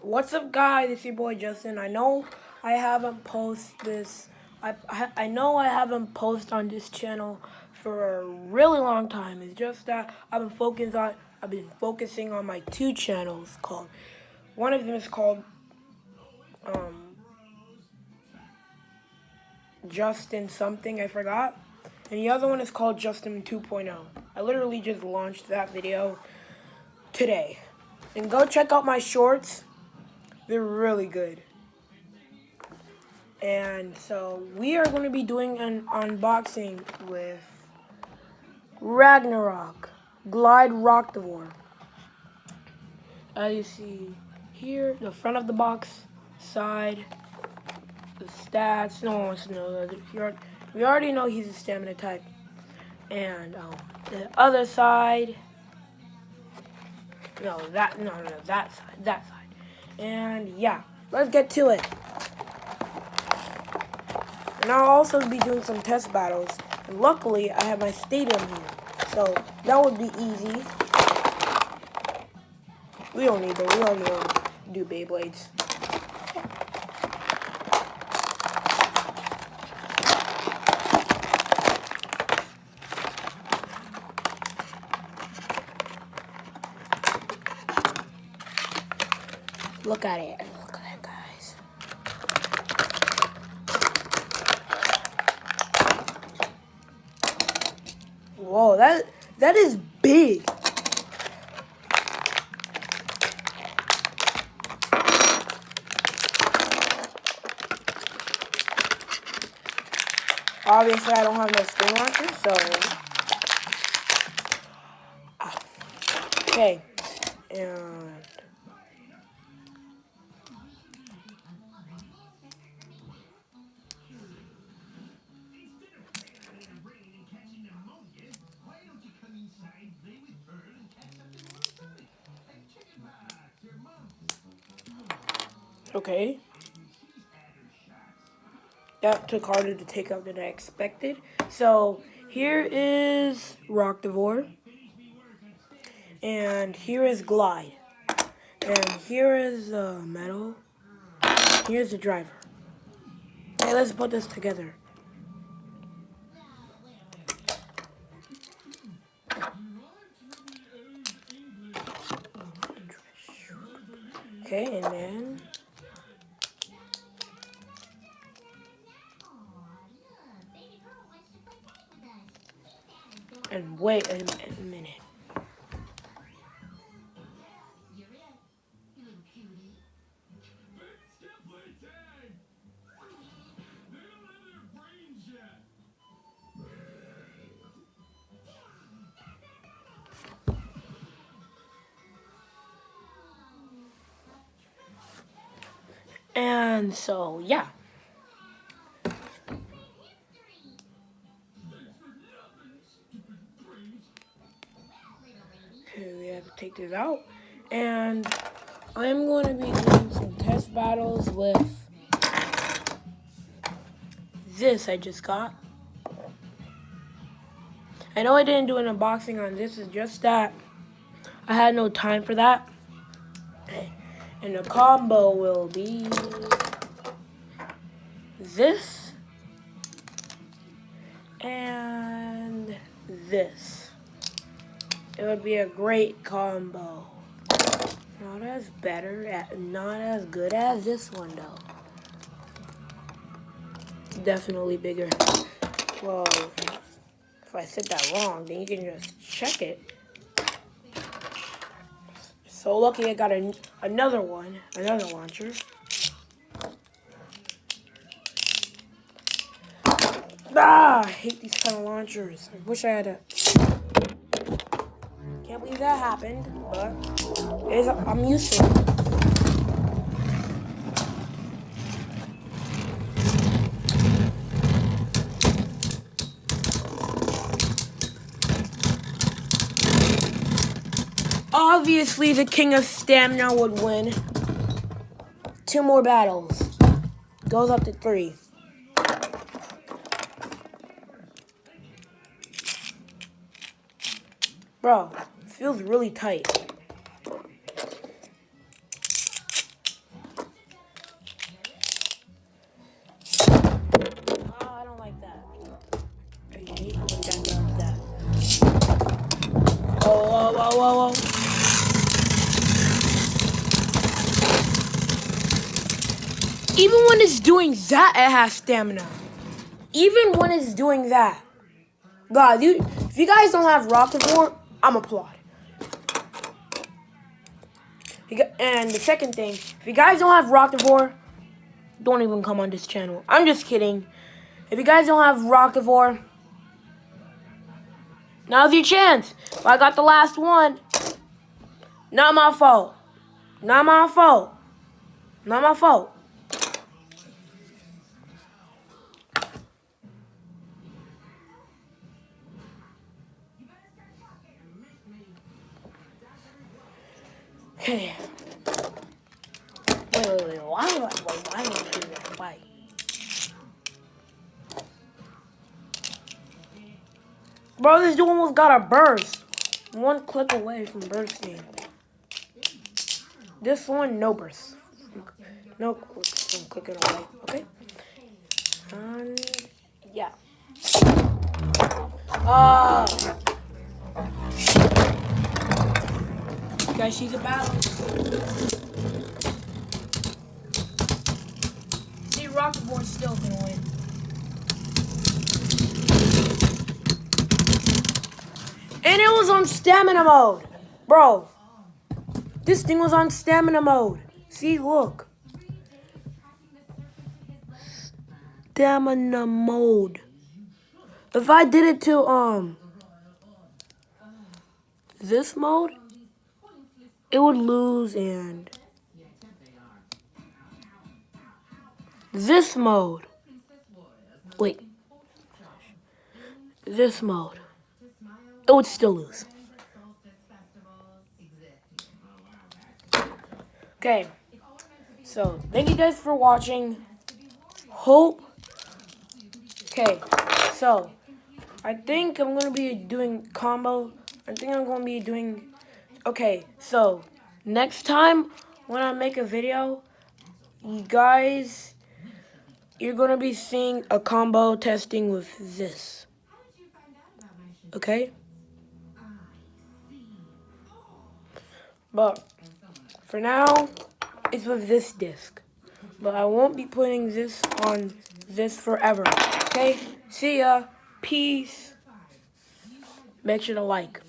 What's up, guys? It's your boy Justin. I know I haven't posted this. I know I haven't posted on this channel for a really long time. It's just that I've been focusing on my two channels. One of them is called Justin something, I forgot, and the other one is called Justin 2.0. I literally just launched that video today, and go check out my shorts. They're really good. And so we are going to be doing an unboxing with Ragnarok Glide Roktavor. As you see here, the front of the box, side, the stats. No one wants to know that. We already know he's a stamina type. And the other side, that side. And yeah, let's get to it. And I'll also be doing some test battles. And luckily, I have my stadium here. So that would be easy. We don't need those. We already know how to do Beyblades. Look at it. Look at it, guys. Whoa, that is big. Obviously, I don't have no screen launcher, so okay. Okay. That took harder to take out than I expected. So here is Roktavor. And here is Glide. And here is Metal. Here's the driver. Okay, let's put this together. Okay, and then wait a minute. And so, yeah. Okay, we have to take this out. And I'm going to be doing some test battles with this I just got. I know I didn't do an unboxing on this. It's just that I had no time for that. And the combo will be this and this. It would be a great combo. Not as good as this one though. Definitely bigger. Well, if I said that wrong, then you can just check it. So lucky I got another launcher. I hate these kind of launchers. I wish I had a... Can't believe that happened, but I'm used to it. Obviously, the king of stamina would win. 2 more battles. Goes up to 3. Bro, it feels really tight. whoa. Even when it's doing that, it has stamina. Even when it's doing that. God, if you guys don't have roktavor, I'm applaud. And the second thing, if you guys don't have roktavor, don't even come on this channel. I'm just kidding. If you guys don't have roktavor, now's your chance. I got the last one. Not my fault. Not my fault. Not my fault. Okay. Wait. Why am I doing that? Why? Bro, this dude almost got a burst. One click away from bursting. This one, no burst. No click from clicking away. Okay? And yeah. You guys see the battle? See, roktavor still gonna win. And it was on stamina mode. Bro. This thing was on stamina mode. See, look. Stamina mode. If I did it to, this mode, it would lose, and this mode. Wait. This mode. It would still lose. Okay. So, thank you guys for watching. Hope. Okay. So, I think I'm going to be doing combo. I think I'm going to be doing... Okay. So, next time when I make a video, you guys, you're going to be seeing a combo testing with this. Okay? But for now, it's with this disc. But I won't be putting this on this forever. Okay? See ya. Peace. Make sure to like.